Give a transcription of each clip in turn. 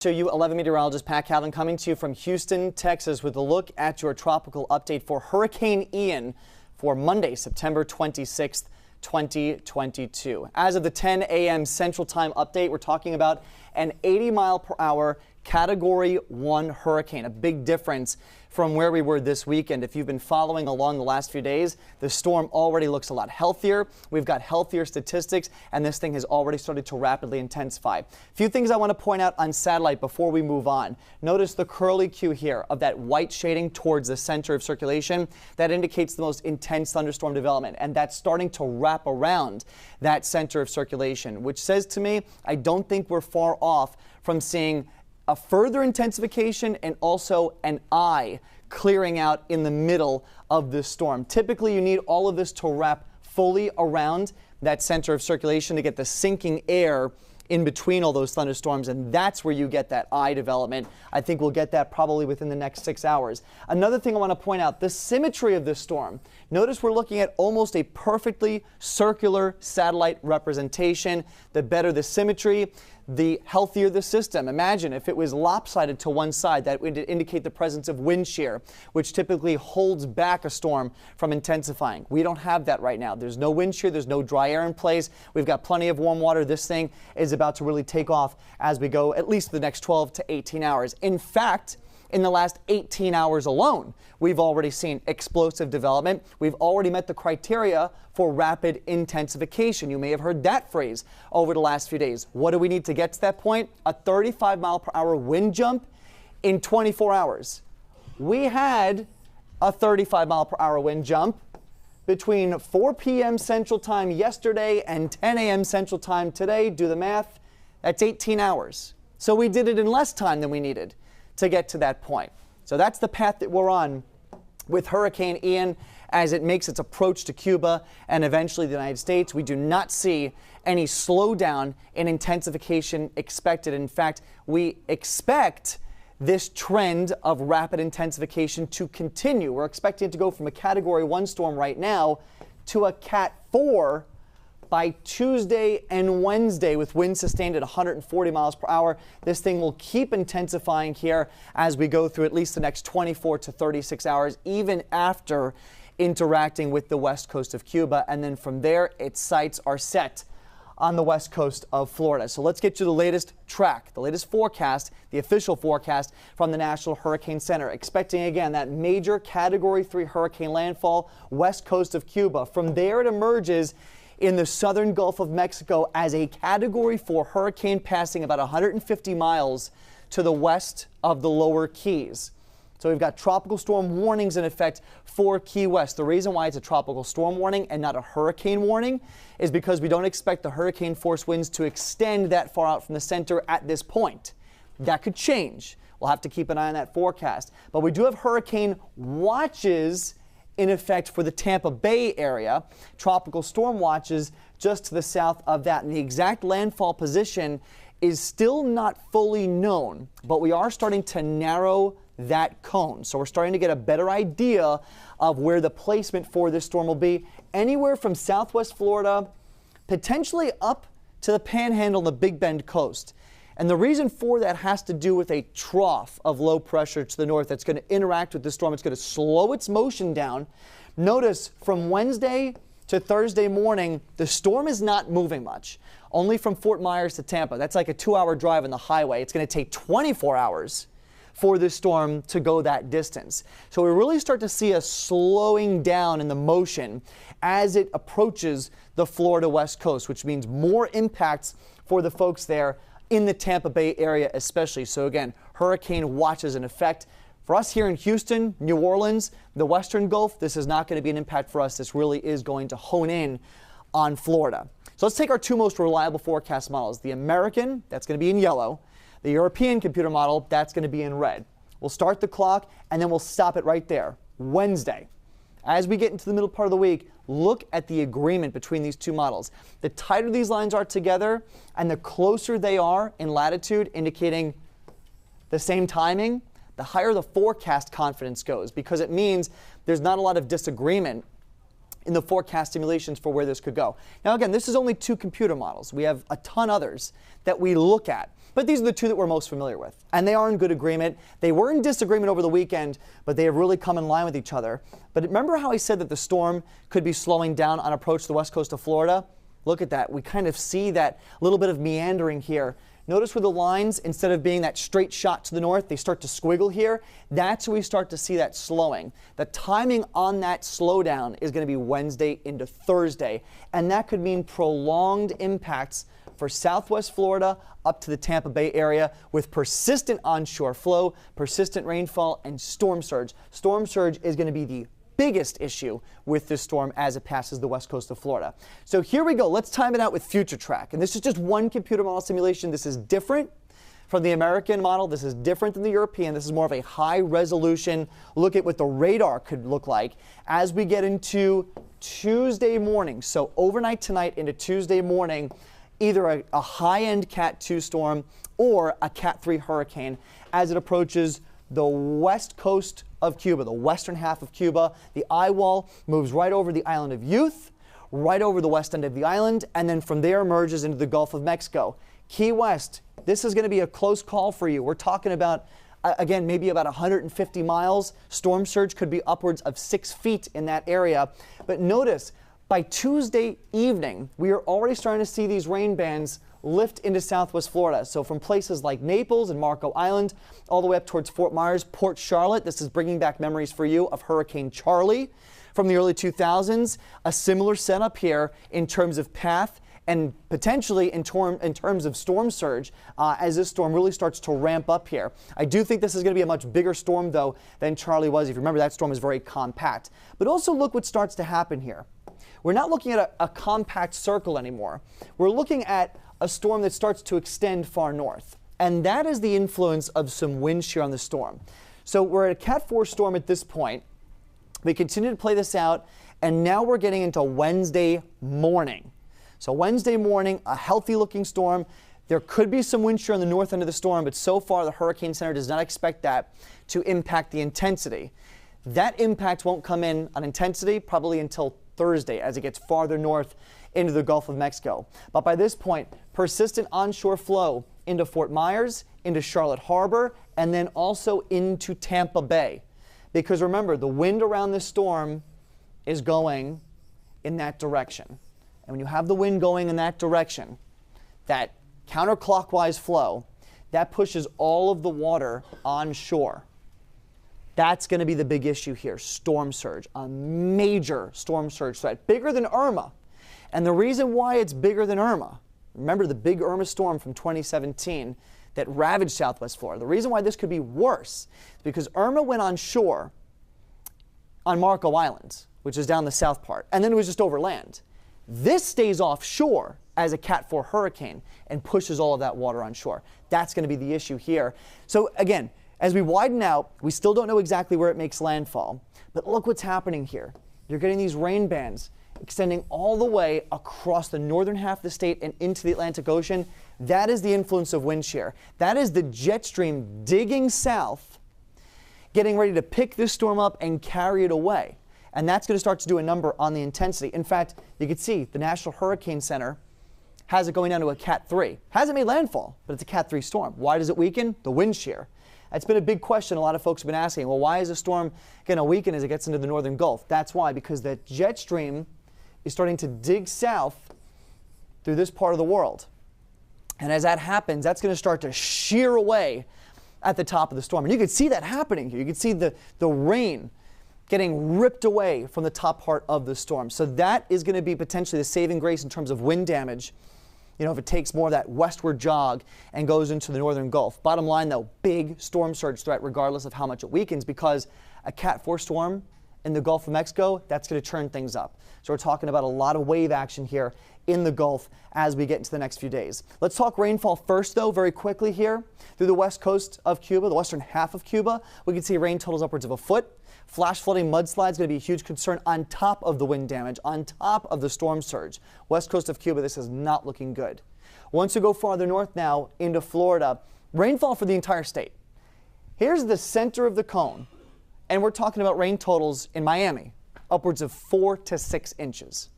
To you, 11 meteorologist Pat Calvin coming to you from Houston, Texas with a look at your tropical update for Hurricane Ian for Monday, September 26th, 2022. As of the 10 a.m. Central Time update, we're talking about an 80-mile-per-hour Category 1 hurricane, a big difference from where we were this weekend. If you've been following along the last few days, the storm already looks a lot healthier. We've got healthier statistics, and this thing has already started to rapidly intensify. A few things I want to point out on satellite before we move on. Notice the curly Q here of that white shading towards the center of circulation. That indicates the most intense thunderstorm development, and that's starting to wrap around that center of circulation, which says to me, I don't think we're far off from seeing a further intensification and also an eye clearing out in the middle of this storm. Typically, you need all of this to wrap fully around that center of circulation to get the sinking air in between all those thunderstorms, and that's where you get that eye development. I think we'll get that probably within the next 6 hours. Another thing I want to point out, the symmetry of this storm. Notice we're looking at almost a perfectly circular satellite representation. The better the symmetry, the healthier the system. Imagine if it was lopsided to one side, that would indicate the presence of wind shear, which typically holds back a storm from intensifying. We don't have that right now. There's no wind shear, there's no dry air in place. We've got plenty of warm water. This thing is about to really take off as we go at least the next 12 to 18 hours. In fact, in the last 18 hours alone, we've already seen explosive development. We've already met the criteria for rapid intensification. You may have heard that phrase over the last few days. What do we need to get to that point? A 35-mile-per-hour wind jump in 24 hours. We had a 35-mile-per-hour wind jump between 4 p.m. Central Time yesterday and 10 a.m. Central Time today. Do the math. That's 18 hours. So we did it in less time than we needed to get to that point. So that's the path that we're on with Hurricane Ian as it makes its approach to Cuba and eventually the United States. We do not see any slowdown in intensification expected. In fact, we expect this trend of rapid intensification to continue. We're expecting it to go from a Category 1 storm right now to a Cat 4 by Tuesday and Wednesday, with winds sustained at 140 miles per hour. This thing will keep intensifying here as we go through at least the next 24 to 36 hours, even after interacting with the west coast of Cuba. And then from there, its sights are set on the west coast of Florida. So let's get you the latest track, the latest forecast, the official forecast from the National Hurricane Center. Expecting again that major Category 3 hurricane landfall west coast of Cuba. From there, it emerges in the southern Gulf of Mexico as a Category 4 hurricane passing about 150 miles to the west of the lower Keys. So we've got tropical storm warnings in effect for Key West. The reason why it's a tropical storm warning and not a hurricane warning is because we don't expect the hurricane force winds to extend that far out from the center at this point. That could change. We'll have to keep an eye on that forecast. But we do have hurricane watches in effect for the Tampa Bay area, tropical storm watches just to the south of that. And the exact landfall position is still not fully known, but we are starting to narrow that cone. So we're starting to get a better idea of where the placement for this storm will be, anywhere from southwest Florida, potentially up to the Panhandle and the Big Bend coast. And the reason for that has to do with a trough of low pressure to the north that's going to interact with the storm. It's going to slow its motion down. Notice from Wednesday to Thursday morning, the storm is not moving much. Only from Fort Myers to Tampa. That's like a 2-hour drive on the highway. It's going to take 24 hours for this storm to go that distance. So we really start to see a slowing down in the motion as it approaches the Florida west coast, which means more impacts for the folks there in the Tampa Bay area especially. So again, hurricane watches in effect. For us here in Houston, New Orleans, the Western Gulf, this is not going to be an impact for us. This really is going to hone in on Florida. So let's take our two most reliable forecast models. The American, that's going to be in yellow. The European computer model, that's going to be in red. We'll start the clock and then we'll stop it right there. Wednesday. As we get into the middle part of the week, look at the agreement between these two models. The tighter these lines are together and the closer they are in latitude, indicating the same timing, the higher the forecast confidence goes, because it means there's not a lot of disagreement in the forecast simulations for where this could go. Now again, this is only two computer models. We have a ton others that we look at. But these are the two that we're most familiar with, and they are in good agreement. They were in disagreement over the weekend, but they have really come in line with each other. But remember how I said that the storm could be slowing down on approach to the west coast of Florida? Look at that. We kind of see that little bit of meandering here. Notice where the lines, instead of being that straight shot to the north, they start to squiggle here. That's where we start to see that slowing. The timing on that slowdown is going to be Wednesday into Thursday, and that could mean prolonged impacts for southwest Florida up to the Tampa Bay area with persistent onshore flow, persistent rainfall, and storm surge. Storm surge is going to be the biggest issue with this storm as it passes the west coast of Florida. So here we go. Let's time it out with Futuretrack. And this is just one computer model simulation. This is different from the American model. This is different than the European. This is more of a high resolution look at what the radar could look like as we get into Tuesday morning. So overnight tonight into Tuesday morning, either a high-end Cat 2 storm or a Cat 3 hurricane as it approaches the west coast of Cuba, the western half of Cuba. The eye wall moves right over the island of Youth, right over the west end of the island, and then from there merges into the Gulf of Mexico. Key West, this is going to be a close call for you. We're talking about, again, maybe about 150 miles. Storm surge could be upwards of 6 feet in that area. But notice, by Tuesday evening, we are already starting to see these rain bands lift into southwest Florida. So from places like Naples and Marco Island all the way up towards Fort Myers, Port Charlotte. This is bringing back memories for you of Hurricane Charlie from the early 2000s. A similar setup here in terms of path and potentially in terms of storm surge as this storm really starts to ramp up here. I do think this is going to be a much bigger storm, though, than Charlie was. If you remember, that storm is very compact. But also look what starts to happen here. We're not looking at a compact circle anymore. We're looking at a storm that starts to extend far north. And that is the influence of some wind shear on the storm. So we're at a Cat 4 storm at this point. We continue to play this out, and now we're getting into Wednesday morning. So Wednesday morning, a healthy looking storm. There could be some wind shear on the north end of the storm, but so far the Hurricane Center does not expect that to impact the intensity. That impact won't come in on intensity probably until Thursday as it gets farther north into the Gulf of Mexico. But by this point, persistent onshore flow into Fort Myers, into Charlotte Harbor, and then also into Tampa Bay. Because remember, the wind around this storm is going in that direction. And when you have the wind going in that direction, that counterclockwise flow, that pushes all of the water onshore. That's going to be the big issue here, storm surge, a major storm surge threat, bigger than Irma. And the reason why it's bigger than Irma, remember the big Irma storm from 2017 that ravaged southwest Florida. The reason why this could be worse is because Irma went on shore on Marco Island, which is down the south part, and then it was just over land. This stays offshore as a Cat 4 hurricane and pushes all of that water on shore. That's going to be the issue here. So again, as we widen out, we still don't know exactly where it makes landfall, but look what's happening here. You're getting these rain bands extending all the way across the northern half of the state and into the Atlantic Ocean. That is the influence of wind shear. That is the jet stream digging south, getting ready to pick this storm up and carry it away. And that's going to start to do a number on the intensity. In fact, you can see the National Hurricane Center has it going down to a Cat 3. Hasn't made landfall, but it's a Cat 3 storm. Why does it weaken? The wind shear. That's been a big question a lot of folks have been asking. Well, why is the storm going to weaken as it gets into the northern Gulf? That's why, because the jet stream is starting to dig south through this part of the world. And as that happens, that's going to start to shear away at the top of the storm. And you can see that happening here. You can see the rain getting ripped away from the top part of the storm. So that is going to be potentially the saving grace in terms of wind damage, you know, if it takes more of that westward jog and goes into the northern Gulf. Bottom line, though, big storm surge threat regardless of how much it weakens, because a Cat 4 storm in the Gulf of Mexico, that's going to turn things up. So we're talking about a lot of wave action here in the Gulf as we get into the next few days. Let's talk rainfall first, though, very quickly here. Through the west coast of Cuba, the western half of Cuba, we can see rain totals upwards of a foot. Flash flooding, mudslides going to be a huge concern on top of the wind damage, on top of the storm surge. West coast of Cuba, this is not looking good. Once you go farther north now into Florida, rainfall for the entire state. Here's the center of the cone, and we're talking about rain totals in Miami, upwards of 4 to 6 inches.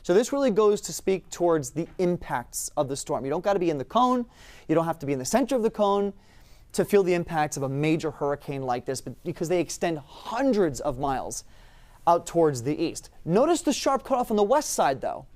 So this really goes to speak towards the impacts of the storm. You don't got to be in the cone. You don't have to be in the center of the cone to feel the impacts of a major hurricane like this, but because they extend hundreds of miles out towards the east. Notice the sharp cutoff on the west side, though.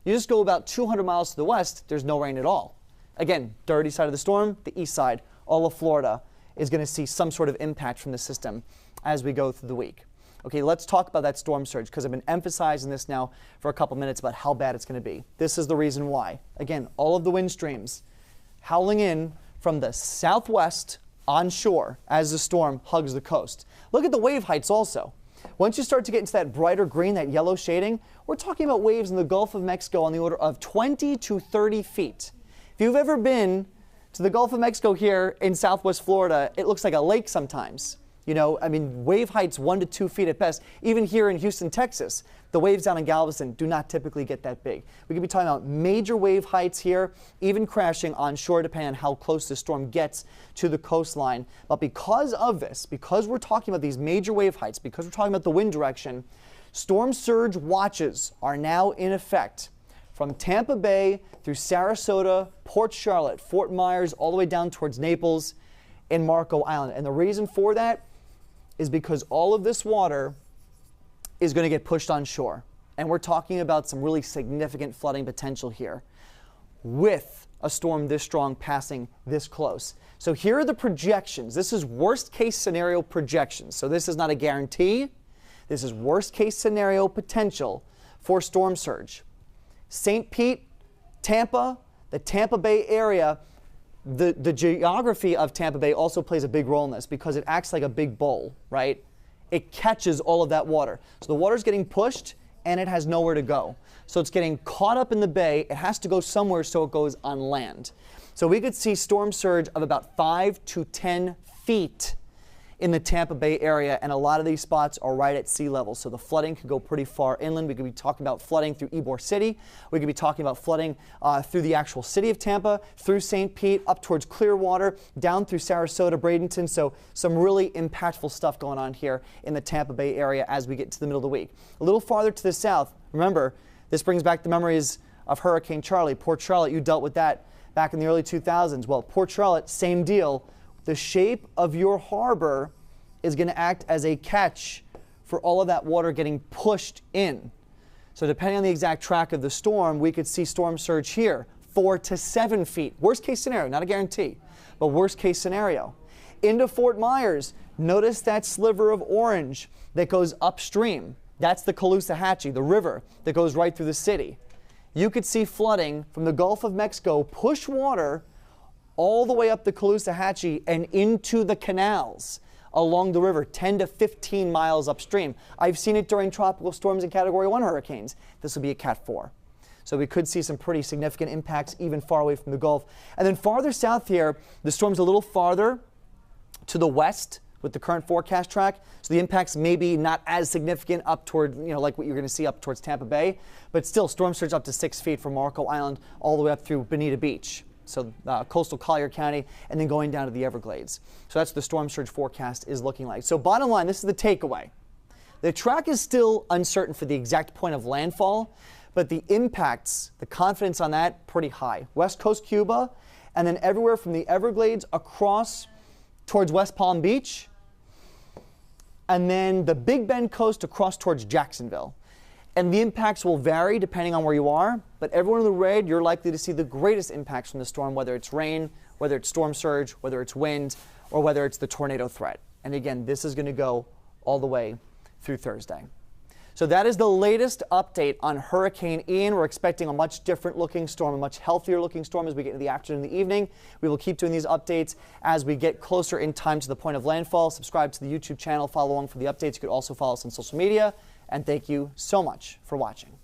You just go about 200 miles to the west, there's no rain at all. Again, dirty side of the storm, the east side, all of Florida is going to see some sort of impact from the system as we go through the week. Okay, let's talk about that storm surge, because I've been emphasizing this now for a couple minutes about how bad it's going to be. This is the reason why. Again, all of the wind streams howling in from the southwest onshore as the storm hugs the coast. Look at the wave heights also. Once you start to get into that brighter green, that yellow shading, we're talking about waves in the Gulf of Mexico on the order of 20 to 30 feet. If you've ever been to the Gulf of Mexico here in southwest Florida, it looks like a lake sometimes. You know, I mean, wave heights 1 to 2 feet at best. Even here in Houston, Texas, the waves down in Galveston do not typically get that big. We could be talking about major wave heights here, even crashing on shore depending on how close the storm gets to the coastline. But because of this, because we're talking about these major wave heights, because we're talking about the wind direction, storm surge watches are now in effect from Tampa Bay through Sarasota, Port Charlotte, Fort Myers, all the way down towards Naples and Marco Island. And the reason for that is because all of this water is going to get pushed on shore. And we're talking about some really significant flooding potential here with a storm this strong passing this close. So here are the projections. This is worst case scenario projections. So this is not a guarantee. This is worst case scenario potential for storm surge. St. Pete, Tampa, the Tampa Bay area, the geography of Tampa Bay also plays a big role in this because it acts like a big bowl, right? It catches all of that water. So the water's getting pushed and it has nowhere to go. So it's getting caught up in the bay. It has to go somewhere so it goes on land. So we could see storm surge of about 5 to 10 feet in the Tampa Bay area, and a lot of these spots are right at sea level, so the flooding could go pretty far inland. We could be talking about flooding through Ybor City. We could be talking about flooding through the actual city of Tampa, through St. Pete, up towards Clearwater, down through Sarasota, Bradenton. So some really impactful stuff going on here in the Tampa Bay area as we get to the middle of the week. A little farther to the south, remember, this brings back the memories of Hurricane Charlie. Port Charlotte, you dealt with that back in the early 2000s. Well, Port Charlotte, same deal. The shape of your harbor is going to act as a catch for all of that water getting pushed in. So depending on the exact track of the storm, we could see storm surge here, 4 to 7 feet. Worst case scenario, not a guarantee, but worst case scenario. Into Fort Myers, notice that sliver of orange that goes upstream. That's the Caloosahatchee, the river that goes right through the city. You could see flooding from the Gulf of Mexico push water all the way up the Caloosahatchee and into the canals along the river, 10 to 15 miles upstream. I've seen it during tropical storms and Category 1 hurricanes. This will be a Cat 4. So we could see some pretty significant impacts even far away from the Gulf. And then farther south here, the storm's a little farther to the west with the current forecast track. So the impacts may be not as significant up toward, like what you're going to see up towards Tampa Bay, but still storm surge up to 6 feet from Marco Island all the way up through Bonita Beach. So coastal Collier County, and then going down to the Everglades. So that's what the storm surge forecast is looking like. So bottom line, this is the takeaway. The track is still uncertain for the exact point of landfall, but the impacts, the confidence on that, pretty high. West Coast Cuba, and then everywhere from the Everglades across towards West Palm Beach, and then the Big Bend coast across towards Jacksonville. And the impacts will vary depending on where you are, but everyone in the red, you're likely to see the greatest impacts from the storm, whether it's rain, whether it's storm surge, whether it's wind, or whether it's the tornado threat. And again, this is going to go all the way through Thursday. So that is the latest update on Hurricane Ian. We're expecting a much different looking storm, a much healthier looking storm as we get into the afternoon and the evening. We will keep doing these updates as we get closer in time to the point of landfall. Subscribe to the YouTube channel, follow along for the updates. You could also follow us on social media. And thank you so much for watching.